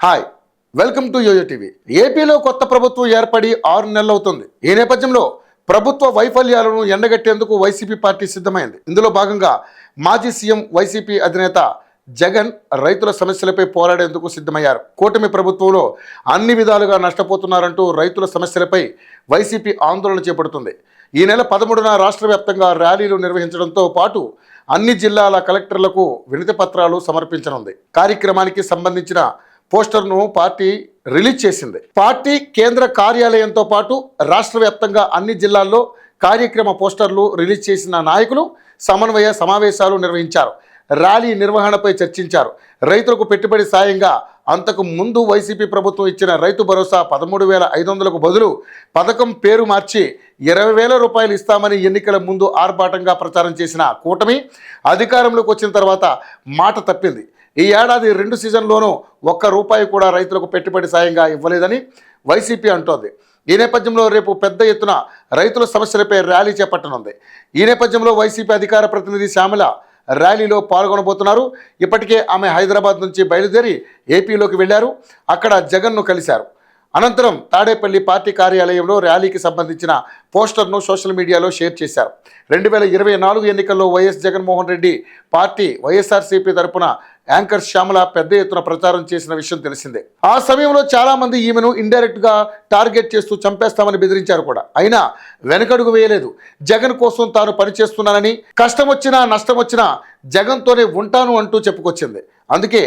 Hi, welcome to YoYo TV. ఏపీలో కొత్త ప్రభుత్వం ఏర్పడి 6 నెలలు అవుతుంది. ఈ నేపథ్యంలో ప్రభుత్వ వైఫల్యాలను ఎండగట్టేందుకు వైసీపీ పార్టీ సిద్ధమైంది. ఇందులో భాగంగా మాజీ సీఎం వైసీపీ అధినేత జగన్ రైతుల సమస్యలపై పోరాడేందుకు సిద్ధమయ్యారు. కూటమి ప్రభుత్వంలో అన్ని విధాలుగా నష్టపోతున్నారంటూ రైతుల సమస్యలపై వైసీపీ ఆందోళన చేపడుతుంది. ఈ నెల 13న రాష్ట్ర వ్యాప్తంగా ర్యాలీలు నిర్వహించడంతో పాటు అన్ని జిల్లాల కలెక్టర్లకు వినతి పత్రాలు సమర్పించనుంది. కార్యక్రమానికి సంబంధించిన పోస్టర్ను పార్టీ రిలీజ్ చేసింది. పార్టీ కేంద్ర కార్యాలయంతో పాటు రాష్ట్ర వ్యాప్తంగా అన్ని జిల్లాల్లో కార్యక్రమ పోస్టర్లు రిలీజ్ చేసిన నాయకులు సమన్వయ సమావేశాలు నిర్వహించారు. ర్యాలీ నిర్వహణపై చర్చించారు. రైతులకు పెట్టుబడి సాయంగా అంతకు ముందు వైసీపీ ప్రభుత్వం ఇచ్చిన రైతు భరోసా 13,500కు బదులు పథకం పేరు మార్చి 20,000 రూపాయలు ఇస్తామని ఎన్నికల ముందు ఆర్భాటంగా ప్రచారం చేసిన కూటమి అధికారంలోకి వచ్చిన తర్వాత మాట తప్పింది. ఈ ఏడాది 2 సీజన్లోనూ ₹1 కూడా రైతులకు పెట్టుబడి సాయంగా ఇవ్వలేదని వైసీపీ అంటోంది. ఈ నేపథ్యంలో రేపు పెద్ద ఎత్తున రైతుల సమస్యలపై ర్యాలీ చేపట్టనుంది. ఈ నేపథ్యంలో వైసీపీ అధికార ప్రతినిధి శ్యామల ర్యాలీలో పాల్గొనబోతున్నారు. ఇప్పటికే ఆమె హైదరాబాద్ నుంచి బయలుదేరి ఏపీలోకి వెళ్లారు. అక్కడ జగన్ను కలిశారు. అనంతరం తాడేపల్లి పార్టీ కార్యాలయంలో ర్యాలీకి సంబంధించిన పోస్టర్ను సోషల్ మీడియాలో షేర్ చేశారు. 2024 ఎన్నికల్లో వైఎస్ జగన్మోహన్ రెడ్డి పార్టీ వైఎస్ఆర్సీపీ తరపున యాంకర్ శ్యామల పెద్ద ఎత్తున ప్రచారం చేసిన విషయం తెలిసిందే. ఆ సమయంలో చాలా మంది ఈమెను ఇండైరెక్ట్గా టార్గెట్ చేస్తూ చంపేస్తామని బెదిరించారు కూడా. అయినా వెనకడుగు వేయలేదు. జగన్ కోసం తాను పనిచేస్తున్నానని, కష్టం వచ్చినా నష్టం వచ్చినా జగన్తోనే ఉంటాను అంటూ చెప్పుకొచ్చింది. అందుకే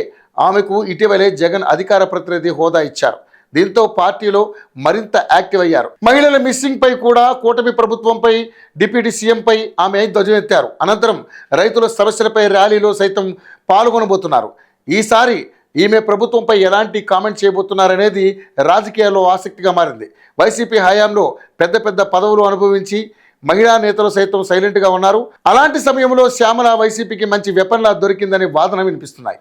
ఆమెకు ఇటీవలే జగన్ అధికార ప్రతినిధి హోదా ఇచ్చారు. దీంతో పార్టీలో మరింత యాక్టివ్ అయ్యారు. మహిళల మిస్సింగ్ పై కూడా కూటమి ప్రభుత్వంపై, డిప్యూటీ సీఎంపై ఆమె ధ్వజమెత్తారు. అనంతరం రైతుల సమస్యలపై ర్యాలీలో సైతం పాల్గొనబోతున్నారు. ఈసారి ఈమె ప్రభుత్వంపై ఎలాంటి కామెంట్ చేయబోతున్నారనేది రాజకీయాల్లో ఆసక్తిగా మారింది. వైసీపీ హయాంలో పెద్ద పెద్ద పదవులు అనుభవించి మహిళా నేతలు సైతం సైలెంట్గా ఉన్నారు. అలాంటి సమయంలో శ్యామల వైసీపీకి మంచి వెపన్లా దొరికిందని వాదన వినిపిస్తున్నాయి.